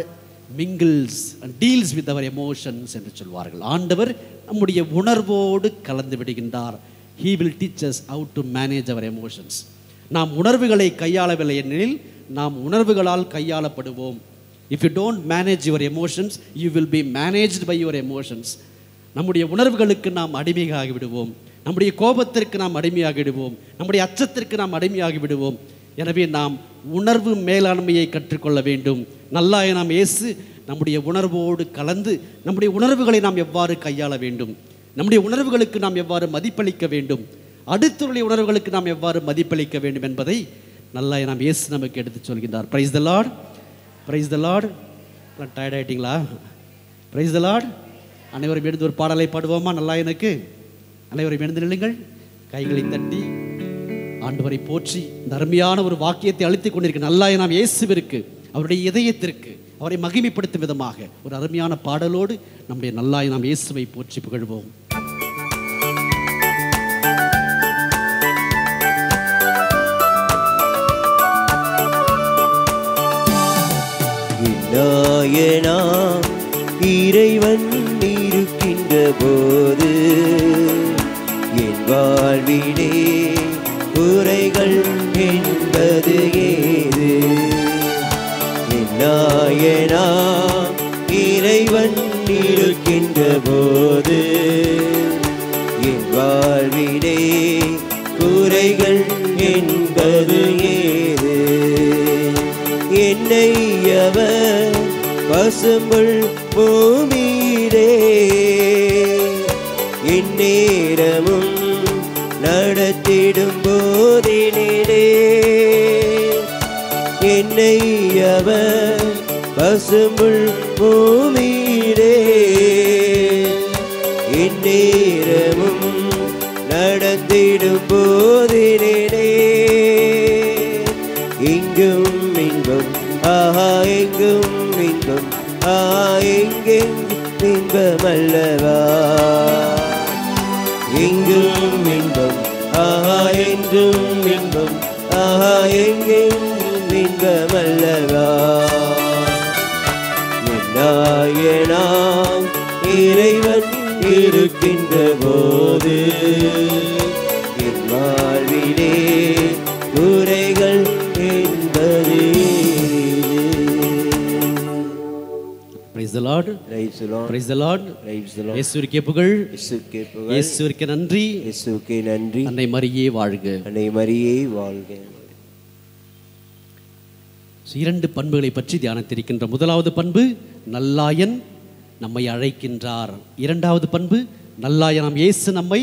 A: mingles and deals with our emotions என்று சொல்வார்கள். ஆண்டவர் நம்முடைய உணர்வோடு கலந்து விடுகின்றார். He will teach us how to manage our emotions. நாம் உணர்வுகளை கையாளவில்லை எனில் நாம் உணர்வுகளால் கையாளப்படுவோம். If you don't manage your emotions, you will be managed by your emotions. நம்முடைய உணர்வுகளுக்கு நாம் அடிமையாகி விடுவோம், நம்முடைய கோபத்திற்கு நாம் அடிமையாகி விடுவோம், நம்முடைய அச்சத்திற்கு நாம் அடிமையாகி விடுவோம். எனவே நாம் உணர்வு மேலாண்மையை கற்றுக்கொள்ள வேண்டும். நல்லாய நாம் இயேசு நம்முடைய உணர்வோடு கலந்து நம்முடைய உணர்வுகளை நாம் எவ்வாறு கையாள வேண்டும், நம்முடைய உணர்வுகளுக்கு நாம் எவ்வாறு மதிப்பளிக்க வேண்டும், அடுத்தவருடைய உணர்வுகளுக்கு நாம் எவ்வாறு மதிப்பளிக்க வேண்டும் என்பதை நல்லாய நாம் இயேசு நமக்கு எடுத்து சொல்கின்றார். Praise the lord, praise the lord. Tired ஆகிட்டீங்களா? Praise the lord. அனைவரும் எழுந்து ஒரு பாடலை பாடுவோமா? நல்லாயனுக்கு அனைவரும் எழுந்து நில்லுங்கள், கைகளை தட்டி ஆண்டவரை போற்றி இந்த அருமையான ஒரு வாக்கியத்தை அளித்துக் கொண்டிருக்க நல்லாய நாம் இயேசுவிற்கு, அவருடைய இதயத்திற்கு, அவரை மகிமைப்படுத்தும் விதமாக ஒரு அருமையான பாடலோடு நம்முடைய நல்லாய நாம் இயேசுவை போற்றி புகழ்வோம்.
B: இறைவன் இருக்கின்ற போது என் வாழ்விலே குறைகள் என்பது ஏது? நாயனா இறைவன் இருக்கின்ற போது என் வாழ்விலே குறைகள் என்பது ஏது? என்னை அவர் பசும்புல் பூமியிலே எந்நேரமும் நடத்திடும் போதினிலே, என்னை அவர் பசும்புல் பூமியிலே எந்நேரமும் நடத்திடும் போதினிலே, எங்கும் இன்பம் ஆஹா எங்கும் இன்பம் ஆஹா எங்கெங்கும் இன்பம் அல்லவா, எங்கும் இன்பம் ஆஹா என்றும் இன்பம் ஆஹா எங்கெங்கும் இன்பம் அல்லவா. நாயனாம் இறைவன் இருக்கின்ற போது என் வாழ்விலே குறைகள் என்பது.
A: Praise the Lord.
B: Praise the Lord.
A: Praise the Lord.
B: Praise the Lord.
A: இயேசுவுக்கே புகழ்,
B: இயேசுவுக்கே புகழ்,
A: இயேசுவுக்கே நன்றி,
B: இயேசுவுக்கே நன்றி.
A: அன்னை மரியே வாழ்க,
B: அன்னை மரியே வாழ்க.
A: இரண்டு பண்புகளை பற்றி தியானித்திருக்கின்ற முதலாவது பண்பு நல்லாயன் நம்மை அழைக்கின்றார். இரண்டாவது பண்பு நல்லாயனாம் இயேசு நம்மை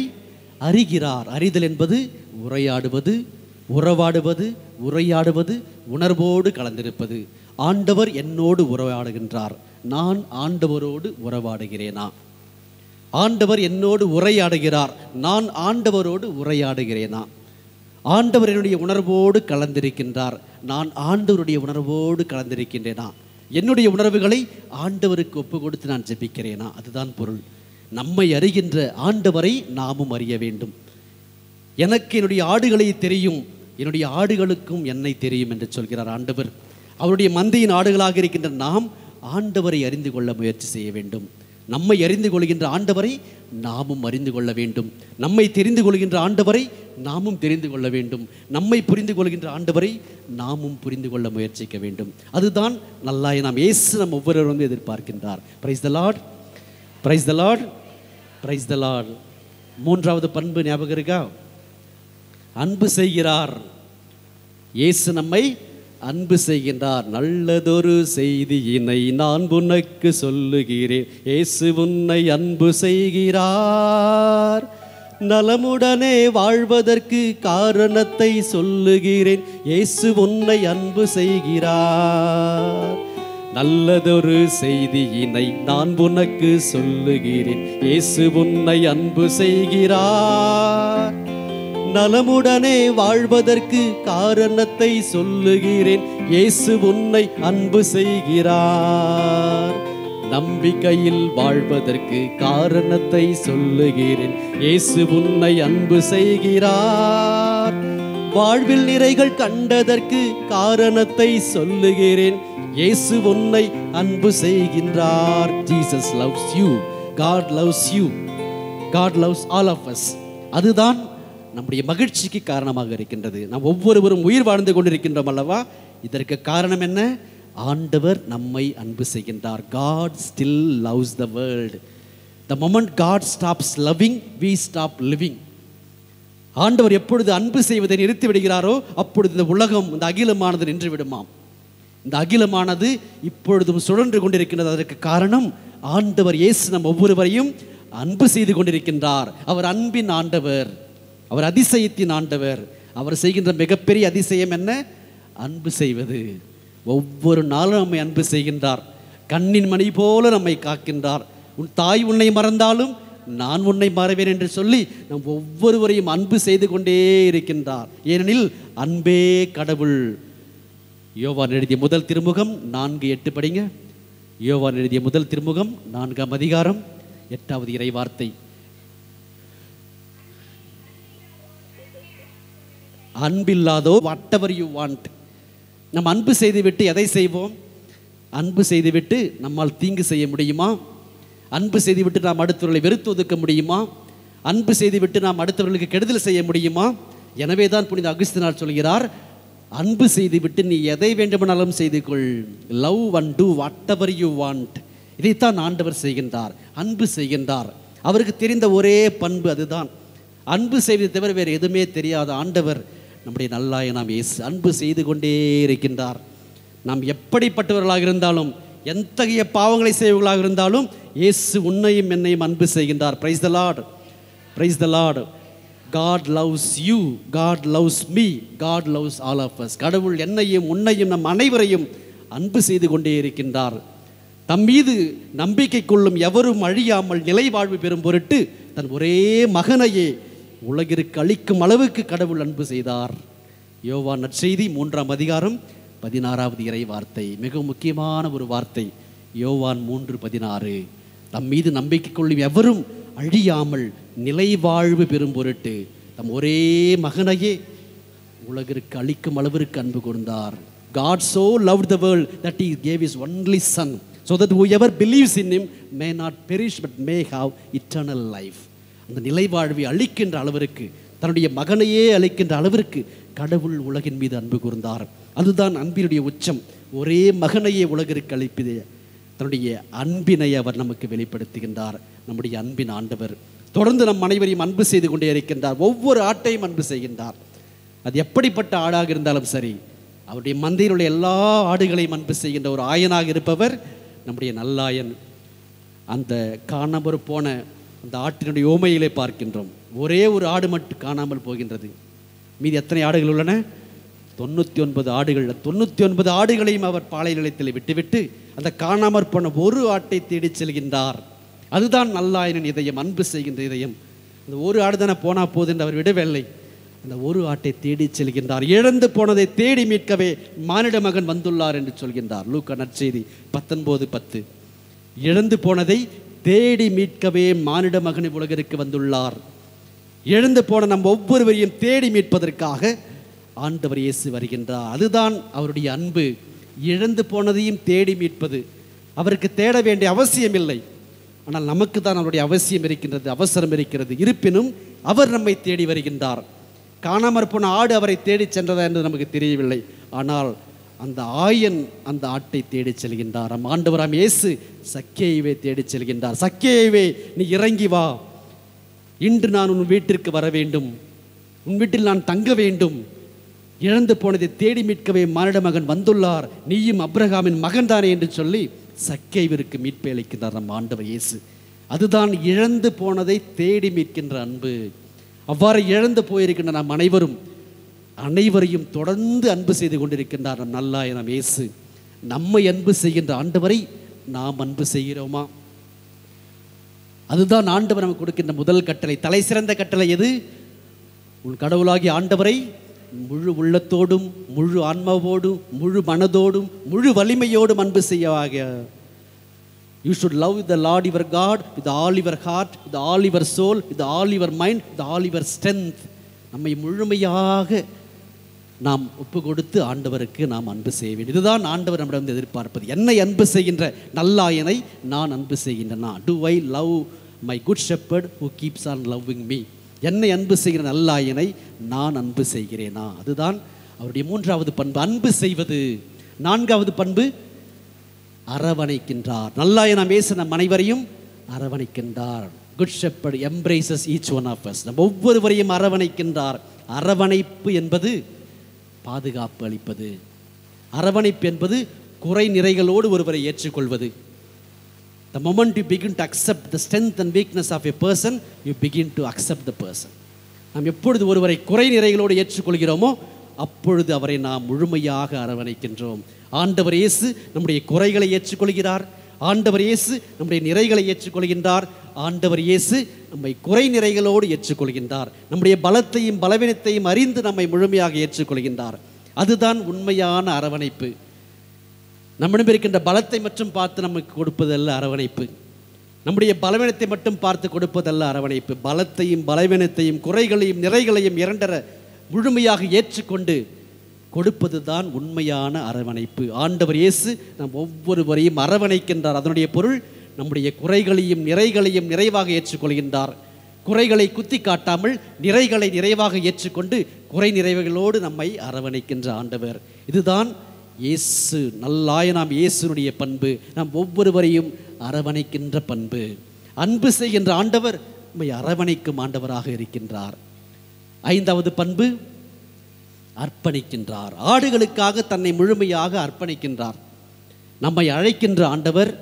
A: அறிகிறார். அறிதல் என்பது உரையாடுவது, உறவாடுவது, உரையாடுவது, உணர்வோடு கலந்திருப்பது. ஆண்டவர் என்னோடு உறவாடுகின்றார், நான் ஆண்டவரோடு உறவாடுகிறேனா? ஆண்டவர் என்னோடு உரையாடுகிறார், நான் ஆண்டவரோடு உரையாடுகிறேனா? ஆண்டவர் என்னுடைய உணர்வோடு கலந்திருக்கின்றார், நான் ஆண்டவருடைய உணர்வோடு கலந்திருக்கின்றேனா? என்னுடைய உணர்வுகளை ஆண்டவருக்கு ஒப்பு கொடுத்து நான் ஜெபிக்கிறேனா? அதுதான் பொருள். நம்மை அறிகின்ற ஆண்டவரை நாமும் அறிய வேண்டும். எனக்கு என்னுடைய ஆடுகளை தெரியும், என்னுடைய ஆடுகளுக்கும் என்னை தெரியும் என்று சொல்கிறார் ஆண்டவர். அவருடைய மந்தையின் ஆடுகளாக இருக்கின்ற நாம் ஆண்டவரை அறிந்து கொள்ள முயற்சி செய்ய வேண்டும். நம்மை அறிந்து கொள்கின்ற ஆண்டவரை நாமும் அறிந்து கொள்ள வேண்டும். நம்மை தெரிந்து கொள்கின்ற ஆண்டவரை நாமும் தெரிந்து கொள்ள வேண்டும். நம்மை புரிந்து கொள்கின்ற ஆண்டவரை நாமும் புரிந்து கொள்ள முயற்சிக்க வேண்டும். அதுதான் நல்லாய் நாம் இயேசு நம் ஒவ்வொருவரும் எதிர்பார்க்கின்றார். Praise the lord, praise the lord, praise the lord. மூன்றாவது பண்பு ஞாபகம் இருக்கா? அன்பு செய்கிறார். இயேசு நம்மை அன்பு செய்கின்றார். நல்லதொரு செய்தியினை நான் உனக்கு சொல்லுகிறேன், இயேசு உன்னை அன்பு செய்கிறார். நலமுடனே வாழ்வதற்கு காரணத்தை சொல்லுகிறேன், இயேசு உன்னை அன்பு செய்கிறார். நல்லதொரு செய்தியினை நான் உனக்கு சொல்லுகிறேன், இயேசு உன்னை அன்பு செய்கிறார். நலமுடனே வாழ்வதற்கு காரணத்தை சொல்லுகிறேன், இயேசு உன்னை அன்பு செய்கிறார். நம்பிக்கையில் வாழ்வதற்கு காரணத்தை சொல்லுகிறேன், இயேசு உன்னை அன்பு செய்கிறார். வாழ்வில் நிறைகள் கண்டதற்கு காரணத்தை சொல்லுகிறேன், இயேசு உன்னை அன்பு செய்கின்றார். Jesus loves you, God loves you, God loves all of us. அதுதான் நம்முடைய மகிழ்ச்சிக்கு காரணமாக இருக்கின்றது. நாம் ஒவ்வொருவரும் உயிர் வாழ்ந்து கொண்டிருக்கின்றோம் அல்லவா? இதற்கு காரணம் என்ன? ஆண்டவர் நம்மை அன்பு செய்கின்றார். God still loves the world. The moment God stops loving, we stop living. ஆண்டவர் எப்பொழுது அன்பு செய்வதை நிறுத்தி விடுகிறாரோ அப்பொழுது இந்த உலகம், இந்த அகிலமானது நின்று விடுமாம். இந்த அகிலமானது இப்பொழுதும் சுழன்று கொண்டிருக்கின்றது. அதற்கு காரணம் ஆண்டவர் இயேசு நம் ஒவ்வொருவரையும் அன்பு செய்து கொண்டிருக்கின்றார். அவர் அன்பின் ஆண்டவர், அவர் அதிசயத்தின் ஆண்டவர். அவர் செய்கின்ற மிகப்பெரிய அதிசயம் என்ன? அன்பு செய்வது. ஒவ்வொரு நாளும் நம்மை அன்பு செய்கின்றார். கண்ணின் மணி போல நம்மை காக்கின்றார். உன் தாய் உன்னை மறந்தாலும் நான் உன்னை மறவேன் என்று சொல்லி நம் ஒவ்வொருவரையும் அன்பு செய்து கொண்டே இருக்கின்றார். ஏனெனில் அன்பே கடவுள். யோவான் எழுதிய முதல் திருமுகம் 4:8 படிங்க. யோவான் எழுதிய முதல் திருமுகம் 4ஆம் அதிகாரம் 8வது இறை வார்த்தை. அன்பில்லாதோ whatever you want. நம்ம அன்பு செய்துவிட்டு எதை செய்வோம்? அன்பு செய்துவிட்டு நம்மால் தீங்கு செய்ய முடியுமா? அன்பு செய்துவிட்டு நாம் அடுத்தவர்களை வெறுத்து ஒதுக்க முடியுமா? அன்பு செய்துவிட்டு நாம் அடுத்தவர்களுக்கு கெடுதல் செய்ய முடியுமா? எனவே தான் புனித அகுஸ்தினார் சொல்கிறார், அன்பு செய்துவிட்டு நீ எதை வேண்டுமானாலும் செய்து கொள். Love and do whatever you want. இதைத்தான் ஆண்டவர் செய்கின்றார், அன்பு செய்கின்றார். அவருக்கு தெரிந்த ஒரே பண்பு அதுதான். அன்பு செய்வதை தவிர வேறு எதுவுமே தெரியாத ஆண்டவர் நம்முடைய நல்லாயனாம் இயேசு அன்பு செய்து கொண்டே இருக்கின்றார். நாம் எப்படிப்பட்டவர்களாக இருந்தாலும், எத்தகைய பாவங்களை செய்வர்களாக இருந்தாலும் இயேசு உன்னையும் என்னையும் அன்பு செய்கின்றார். Price the lord, praise the Lord. God loves you, God loves me, God loves all of us. கடவுள் என்னையும் உன்னையும் நம் அனைவரையும் அன்பு செய்து கொண்டே இருக்கின்றார். தம் மீது நம்பிக்கை கொள்ளும் எவரும் அழியாமல் நிலை வாழ்வு பெறும் பொருட்டு தன் ஒரே மகனையே உலகிற்கு அளிக்கும் அளவுக்கு கடவுள் அன்பு செய்தார். யோவான் நற்செய்தி 3ஆம் அதிகாரம் 16வது இறை வார்த்தை, மிக முக்கியமான ஒரு வார்த்தை. யோவான் 3:16. தம் மீது நம்பிக்கை கொள்ளும் எவரும் அழியாமல் நிலை வாழ்வு பெறும் பொருட்டு தம் ஒரே மகனையே உலகிற்கு அளிக்கும் அளவிற்கு அன்பு கூர்ந்தார். God so loved the world that he gave his only son, so that whoever believes in him may not perish but may have eternal life. அந்த நிலை வாழ்வை அளிக்கின்ற அளவிற்கு, தன்னுடைய மகனையே அளிக்கின்ற அளவிற்கு கடவுள் உலகின் மீது அன்பு கூர்ந்தார். அதுதான் அன்பினுடைய உச்சம். ஒரே மகனையே உலகிற்கு அளிப்பது, தன்னுடைய அன்பினை அவர் நமக்கு வெளிப்படுத்துகின்றார். நம்முடைய அன்பின் ஆண்டவர் தொடர்ந்து நம் அனைவரையும் அன்பு செய்து கொண்டே இருக்கின்றார். ஒவ்வொரு ஆட்டையும் அன்பு செய்கின்றார். அது எப்படிப்பட்ட ஆடாக இருந்தாலும் சரி, அவருடைய மந்தையினுடைய எல்லா ஆடுகளையும் அன்பு செய்கின்ற ஒரு ஆயனாக இருப்பவர் நம்முடைய நல்லாயன். அந்த காணாமல் போன அந்த ஆட்டினுடைய ஓமையிலே பார்க்கின்றோம். ஒரே ஒரு ஆடு மட்டும் காணாமல் போகின்றது. மீதி எத்தனை ஆடுகள் உள்ளன? 99 ஆடுகள். 99 ஆடுகளையும் அவர் பாலை நிலத்தில் விட்டுவிட்டு அந்த காணாமற் போன ஒரு ஆட்டை தேடி செல்கின்றார். அதுதான் நல்லாயனின் இதயம், அன்பு செய்கின்ற இதயம். அந்த ஒரு ஆடு தானே போனால் போது என்று அவர் விடவில்லை. அந்த ஒரு ஆட்டை தேடி செல்கின்றார். இழந்து போனதை தேடி மீட்கவே மானிட மகன் வந்துள்ளார் என்று சொல்கின்றார் லூக்கா நற்செய்தி 19:10. இழந்து போனதை தேடி மீட்கவே மானிட மகன் உலகிற்கு வந்துள்ளார். இழந்து போன நம் ஒவ்வொருவரையும் தேடி மீட்பதற்காக ஆண்டவர் இயேசு வருகின்றார். அதுதான் அவருடைய அன்பு. இழந்து போனதையும் தேடி மீட்பது. அவருக்கு தேட வேண்டிய அவசியம் இல்லை. ஆனால் நமக்கு தான் அவருடைய அவசியம் இருக்கின்றது, அவசரம் இருக்கிறது. இருப்பினும் அவர் நம்மை தேடி வருகின்றார். காணாமற் போன ஆடு அவரை தேடி சென்றதா என்று நமக்கு தெரியவில்லை. ஆனால் அந்த ஆயன் அந்த ஆட்டை தேடி செல்கின்றார். நம் ஆண்டவராம் இயேசு சக்கேயுவை தேடி செல்கின்றார். சக்கேயுவே, நீ இறங்கி வா, இன்று நான் உன் வீட்டிற்கு வர வேண்டும், உன் வீட்டில் நான் தங்க வேண்டும். இழந்து போனதை தேடி மீட்கவே மானிட மகன் வந்துள்ளார், நீயும் அப்ரஹாமின் மகன் தானே என்று சொல்லி சக்கேயுவிற்கு மீட்பை அளிக்கின்றார் நம் ஆண்டவர் இயேசு. அதுதான் இழந்து போனதை தேடி மீட்கின்ற அன்பு. அவ்வாறு இழந்து போயிருக்கின்ற நாம் அனைவரையும் தொடர்ந்து அன்பு செய்து கொண்டிருக்கின்றார் நம் நல்லாயனம் இயேசு. நம்மை அன்பு செய்கின்ற ஆண்டவரை நாம் அன்பு செய்கிறோமா? அதுதான் ஆண்டவர் நமக்கு கொடுக்கின்ற முதல் கட்டளை. தலை சிறந்த கட்டளை எது? உன் கடவுளாகிய ஆண்டவரை முழு உள்ளத்தோடும், முழு ஆன்மாவோடும், முழு மனதோடும், முழு வலிமையோடும் அன்பு செய்யவாக. You should love the Lord your God with all your heart, with all your soul, with all your mind, with all your strength. நம்மை முழுமையாக நாம் ஒப்பு கொடுத்து ஆண்டவருக்கு நாம் அன்பு செய்ய வேண்டும். இதுதான் ஆண்டவர் நம்மிடம் எதிர்பார்ப்பது. என்னை அன்பு செய்கின்ற நல்லாயனை நான் அன்பு செய்கின்றனா? Do I love my good shepherd who keeps on loving me? என்னை அன்பு செய்கிற நல்லாயனை நான் அன்பு செய்கிறேனா? அதுதான் அவருடைய மூன்றாவது பண்பு, அன்பு செய்வது. நான்காவது பண்பு, அரவணைக்கின்றார். நல்லாயனம் இயேசு நம் அனைவரையும் அரவணைக்கின்றார். Good shepherd embraces each one of us. நம் ஒவ்வொருவரையும் அரவணைக்கின்றார். அரவணைப்பு என்பது பாதுகாப்பு அளிப்பது. அரவணைப்பு என்பது குறை நிறைகளோடு ஒருவரை ஏற்றுக்கொள்வது. The moment you begin to accept the strength and weakness of a person, you begin to accept the person. நாம் எப்பொழுது ஒருவரை குறை நிறைகளோடு ஏற்றுக்கொள்கிறோமோ அப்பொழுது அவரை நாம் முழுமையாக அரவணைக்கின்றோம். ஆண்டவர் இயேசு நம்முடைய குறைகளை ஏற்றுக்கொள்கிறார். ஆண்டவர் இயேசு நம்முடைய நிறைகளை ஏற்றுக்கொள்கின்றார். ஆண்டவர் இயேசு நம்மை குறை நிறைகளோடு ஏற்றுக்கொள்கின்றார். நம்முடைய பலத்தையும் பலவீனத்தையும் அறிந்து நம்மை முழுமையாக ஏற்றுக்கொள்கின்றார். அதுதான் உண்மையான அரவணைப்பு. நம்மிடம் இருக்கின்ற பலத்தை மட்டும் பார்த்து நமக்கு கொடுப்பதல்ல அரவணைப்பு. நம்முடைய பலவீனத்தை மட்டும் பார்த்து கொடுப்பதல்ல அரவணைப்பு. பலத்தையும் பலவீனத்தையும் குறைகளையும் நிறைகளையும் இரண்டர முழுமையாக ஏற்றுக்கொண்டு கொடுப்பது தான் உண்மையான அரவணைப்பு. ஆண்டவர் இயேசு நம் ஒவ்வொருவரையும் அரவணைக்கின்றார். அதனுடைய பொருள், நம்முடைய குறைகளையும் நிறைகளையும் நிறைவாக ஏற்றுக்கொள்கின்றார். குறைகளை குத்தி காட்டாமல் நிறைகளை நிறைவாக ஏற்றுக்கொண்டு குறை நிறைவுகளோடு நம்மை அரவணைக்கின்ற ஆண்டவர். இதுதான் இயேசு, நல்லாயனாம் இயேசுனுடைய பண்பு. நாம் ஒவ்வொருவரையும் அரவணைக்கின்ற பண்பு. அன்பு செய்கின்ற ஆண்டவர் நம்மை அரவணைக்கும் ஆண்டவராக இருக்கின்றார். ஐந்தாவது பண்பு, அர்ப்பணிக்கின்றார். ஆடுகளுக்காக தன்னை முழுமையாக அர்ப்பணிக்கின்றார். நம்மை அழைக்கின்ற ஆண்டவர்,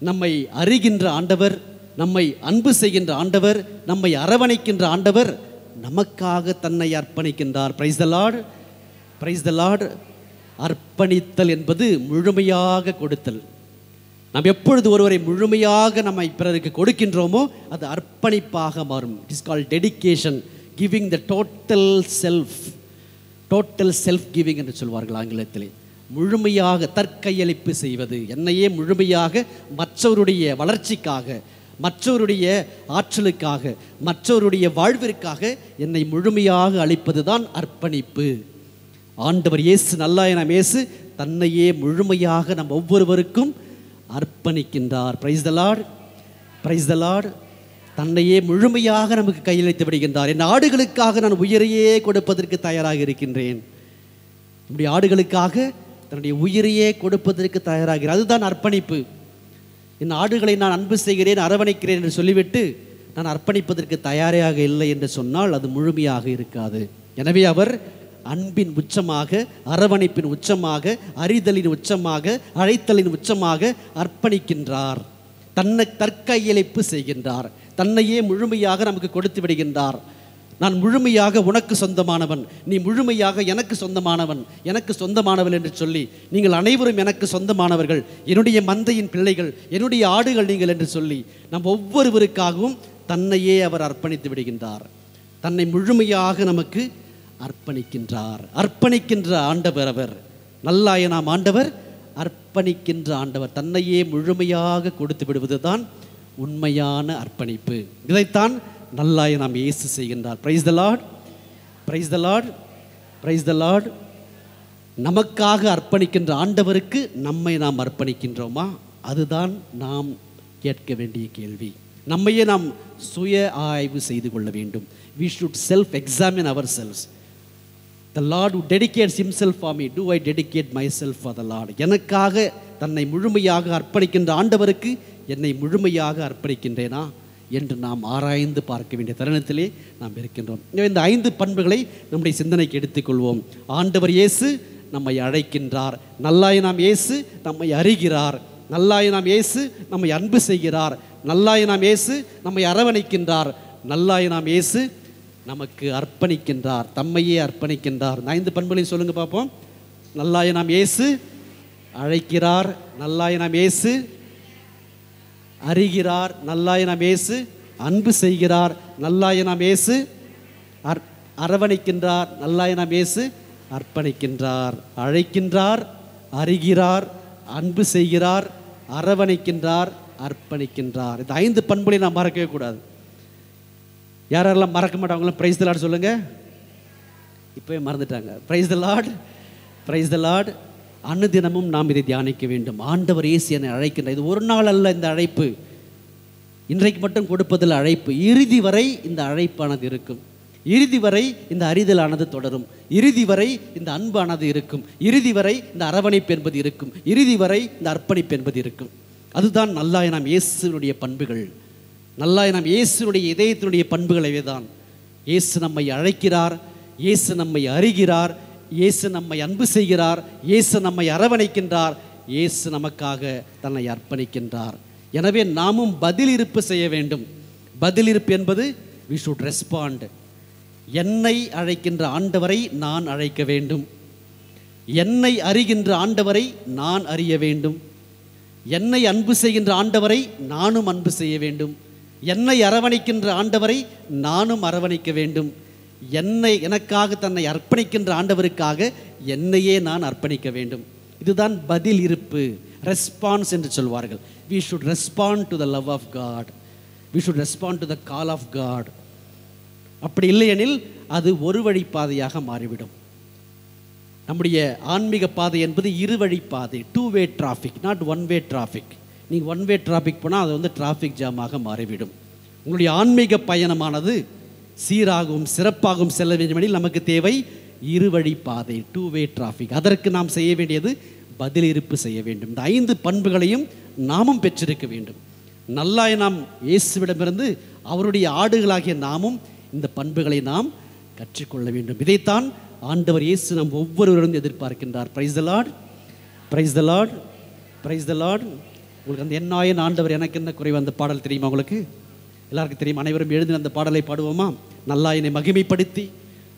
A: நம்மை அறிகின்ற ஆண்டவர், நம்மை அன்பு செய்கின்ற ஆண்டவர், நம்மை அரவணைக்கின்ற ஆண்டவர் நமக்காக தன்னை அர்ப்பணிக்கின்றார். Praise the lord, praise the lord. அர்ப்பணித்தல் என்பது முழுமையாக கொடுத்தல். நாம் எப்பொழுது ஒருவரை முழுமையாக நம்மை பிறருக்கு கொடுக்கின்றோமோ அது அர்ப்பணிப்பாக மாறும். It is called dedication, giving the total self. Total self giving என்று சொல்வார்கள் ஆங்கிலத்திலே. முழுமையாக தற்கையளிப்பு செய்வது, என்னையே முழுமையாக மற்றவருடைய வளர்ச்சிக்காக, மற்றவருடைய ஆற்றலுக்காக, மற்றவருடைய வாழ்விற்காக என்னை முழுமையாக அளிப்பது தான் அர்ப்பணிப்பு. ஆண்டவர் இயேசு, நல்லாயனாம் இயேசு தன்னையே முழுமையாக நம் ஒவ்வொருவருக்கும் அர்ப்பணிக்கின்றார். Praise the lord, praise the lord. தன்னையே முழுமையாக நமக்கு கையளித்து விடுகின்றார். என் ஆடுகளுக்காக நான் உயிரையே கொடுப்பதற்கு தயாராக இருக்கின்றேன். நம்முடைய ஆடுகளுக்காக தன்னுடைய உயிரையே கொடுப்பதற்கு தயாராகிறார். அதுதான் அர்ப்பணிப்பு. என் ஆடுகளை நான் அன்பு செய்கிறேன், அரவணைக்கிறேன் என்று சொல்லிவிட்டு நான் அர்ப்பணிப்பதற்கு தயாராக இல்லை என்று சொன்னால் அது முழுமையாக இருக்காது. எனவே அவர் அன்பின் உச்சமாக, அரவணைப்பின் உச்சமாக, அறிதலின் உச்சமாக, அழைத்தலின் உச்சமாக அர்ப்பணிக்கின்றார். தன்னை தற்கையளிப்பு செய்கின்றார். தன்னையே முழுமையாக நமக்கு கொடுத்து விடுகின்றார். நான் முழுமையாக உனக்கு சொந்தமானவன், நீ முழுமையாக எனக்கு சொந்தமானவன், எனக்கு சொந்தமானவள் என்று சொல்லி, நீங்கள் அனைவரும் எனக்கு சொந்தமானவர்கள், என்னுடைய மந்தையின் பிள்ளைகள், என்னுடைய ஆடுகள் நீங்கள் என்று சொல்லி நம் ஒவ்வொருவருக்காகவும் தன்னையே அவர் அர்ப்பணித்து விடுகின்றார். தன்னை முழுமையாக நமக்கு அர்ப்பணிக்கின்றார். அர்ப்பணிக்கின்ற ஆண்டவர் அவர். நல்லாயனாம் ஆண்டவர் அர்ப்பணிக்கின்ற ஆண்டவர். தன்னையே முழுமையாக கொடுத்து விடுவது தான் உண்மையான அர்ப்பணிப்பு. இதைத்தான் நல்லாயனாம் இயேசு செய்கின்றார். Price the lord, praise the lord, praise the Lord. நமக்காக அர்ப்பணிக்கின்ற ஆண்டவருக்கு நம்மை நாம் அர்ப்பணிக்கின்றோமா? அதுதான் நாம் கேட்க வேண்டிய கேள்வி. நம்மையே நாம் சுய ஆய்வு செய்து கொள்ள வேண்டும். We should self-examine ourselves. The Lord who dedicates himself for me, do I dedicate myself for the Lord? எனக்காக தன்னை முழுமையாக அர்ப்பணிக்கின்ற ஆண்டவருக்கு என்னை முழுமையாக அர்ப்பணிக்கின்றேனா என்று நாம் ஆராய்ந்து பார்க்க வேண்டிய தருணத்திலே நாம் இருக்கின்றோம். இந்த 5 பண்புகளை நம்முடைய சிந்தனைக்கு எடுத்துக்கொள்வோம். ஆண்டவர் இயேசு நம்மை அழைக்கின்றார். நல்லாயனாம் இயேசு நம்மை அறிகிறார். நல்லாயனாம் இயேசு நம்மை அன்பு செய்கிறார். நல்லாயனாம் இயேசு நம்மை அரவணைக்கின்றார். நல்லாயனாம் இயேசு நமக்கு அர்ப்பணிக்கின்றார், தம்மையே அர்ப்பணிக்கின்றார். 5 பண்புகளையும் சொல்லுங்க பார்ப்போம். நல்லாயனாம் இயேசு அழைக்கிறார். நல்லாயனாம் இயேசு அறிகிறார். நல்லாயனாம் இயேசு அன்பு செய்கிறார். நல்லாயனாம் இயேசு அரவணைக்கின்றார். நல்லாயனாம் இயேசு அர்ப்பணிக்கின்றார். அழைக்கின்றார், அறிகிறார், அன்பு செய்கிறார், அரவணைக்கின்றார், அர்ப்பணிக்கின்றார். இந்த 5 பண்புகளை நாம் மறக்கவே கூடாது. யாரெல்லாம் மறக்க மாட்டாங்களோ பிரைஸ் தி லார்ட் சொல்லுங்க. இப்போவே மறந்துட்டாங்க. Price the lord, praise the Lord. அனுதினமும் நாம் இதை தியானிக்க வேண்டும். ஆண்டவர் இயேசு என்னை அழைக்கின்றார். இது ஒரு நாள் அல்ல இந்த அழைப்பு, இன்றைக்கு மட்டும் கொடுப்பதில் அழைப்பு. இறுதி வரை இந்த அழைப்பானது இருக்கும். இறுதி வரை இந்த அறிதலானது தொடரும். இறுதி வரை இந்த அன்பானது இருக்கும். இறுதி வரை இந்த அரவணைப்பு என்பது இருக்கும். இறுதி வரை இந்த அர்ப்பணிப்பு என்பது இருக்கும். அதுதான் நல்லாயனாம் இயேசுனுடைய பண்புகள். நல்லாயனாம் இயேசுனுடைய இதயத்தினுடைய பண்புகளே தான். இயேசு நம்மை அழைக்கிறார், இயேசு நம்மை அறிகிறார், இயேசு நம்மை அன்பு செய்கிறார், இயேசு நம்மை அரவணைக்கின்றார், இயேசு நமக்காக தன்னை அர்ப்பணிக்கின்றார். எனவே நாமும் பதிலிருப்பு செய்ய வேண்டும். பதிலிருப்பு என்பது we should respond. என்னை அழைக்கின்ற ஆண்டவரை நான் அழைக்க வேண்டும். என்னை அறிகின்ற ஆண்டவரை நான் அறிய வேண்டும். என்னை அன்பு செய்கின்ற ஆண்டவரை நானும் அன்பு செய்ய வேண்டும். என்னை அரவணைக்கின்ற ஆண்டவரை நானும் அரவணைக்க வேண்டும். எனக்காக தன்னை அர்ப்பணிக்கின்ற ஆண்டவருக்காக என்னையே நான் அர்ப்பணிக்க வேண்டும். இதுதான் பதில் இருப்பு, ரெஸ்பான்ஸ் என்று சொல்வார்கள். we should respond to the love of God. we should respond to the call of God. அப்படி இல்லையெனில் அது ஒரு வழி பாதையாக மாறிவிடும். நம்முடைய ஆன்மீக பாதை என்பது இருவழி பாதை, 2-way traffic, not 1-way traffic. நீங்கள் 1-way traffic போனால் அது வந்து டிராஃபிக் ஜாமாக மாறிவிடும். உங்களுடைய ஆன்மீக பயணமானது சீராகவும் சிறப்பாகவும் செல்ல வேண்டுமெனில் நமக்கு தேவை இருவழி பாதை, 2-way traffic. அதற்கு நாம் செய்ய வேண்டியது பதிலிருப்பு செய்ய வேண்டும். இந்த 5 பண்புகளையும் நாமும் பெற்றிருக்க வேண்டும். நல்லாயனாம் இயேசுவிடமிருந்து அவருடைய ஆடுகளாகிய நாமும் இந்த பண்புகளை நாம் கற்றுக்கொள்ள வேண்டும். இதைத்தான் ஆண்டவர் இயேசு நம் ஒவ்வொருவரும் எதிர்பார்க்கின்றார். Praise the lord, praise the lord, praise the lord. உங்களுக்கு அந்த என்னாயன் ஆண்டவர் எனக்கு என்ன குறைவு அந்த பாடல் தெரியுமா? உங்களுக்கு எல்லாருக்கும் தெரியும். அனைவரும் எழுந்து அந்த பாடலை பாடுவோமா? நல்லாயனை மகிமைப்படுத்தி,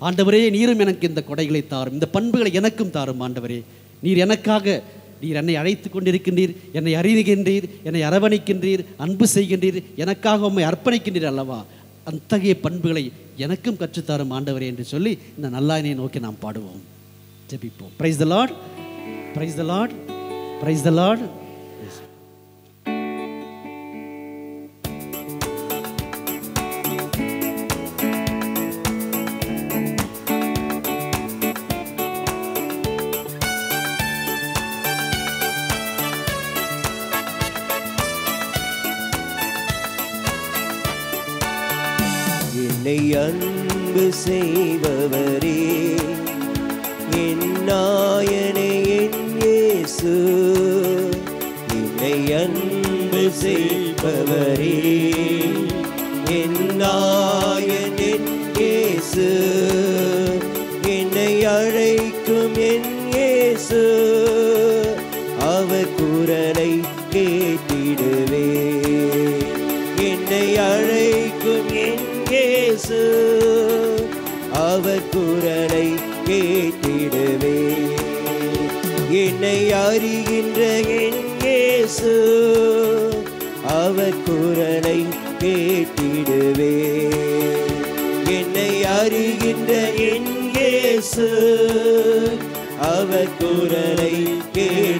A: ஆண்டவரே நீரும் எனக்கு இந்த கொடைகளை தாரும், இந்த பண்புகளை எனக்கும் தாரும். ஆண்டவரே நீர் எனக்காக, நீர் என்னை அழைத்து கொண்டிருக்கின்றீர், என்னை அறிவுகின்றீர், என்னை அரவணைக்கின்றீர், அன்பு செய்கின்றீர், எனக்காக உம்மை அர்ப்பணிக்கின்றீர் அல்லவா? அத்தகைய பண்புகளை எனக்கும் கற்றுத்தாரும் ஆண்டவரே என்று சொல்லி இந்த நல்லாயனை நோக்கி நாம் பாடுவோம், ஜெபிப்போம். Price the lord, praise the lord, praise the Lord.
B: என்னை அன்பு செய்பவரே, என் நாயனே என் இயேசு. என்னை அன்பு செய்பவரே, என் நாயன் என் இயேசு. என்னை அழைக்கும் என் இயேசு, அவர் குரலை கேட்டிடுவே. என்னை அழைக்கும் என் இயேசு, என்னை அறிகின்ற என் இயேசு அவர் குரலை கேட்டிடுவே. என்னை அறிகின்ற என் இயேசு அவர் குரலை கேட்டிடுவே.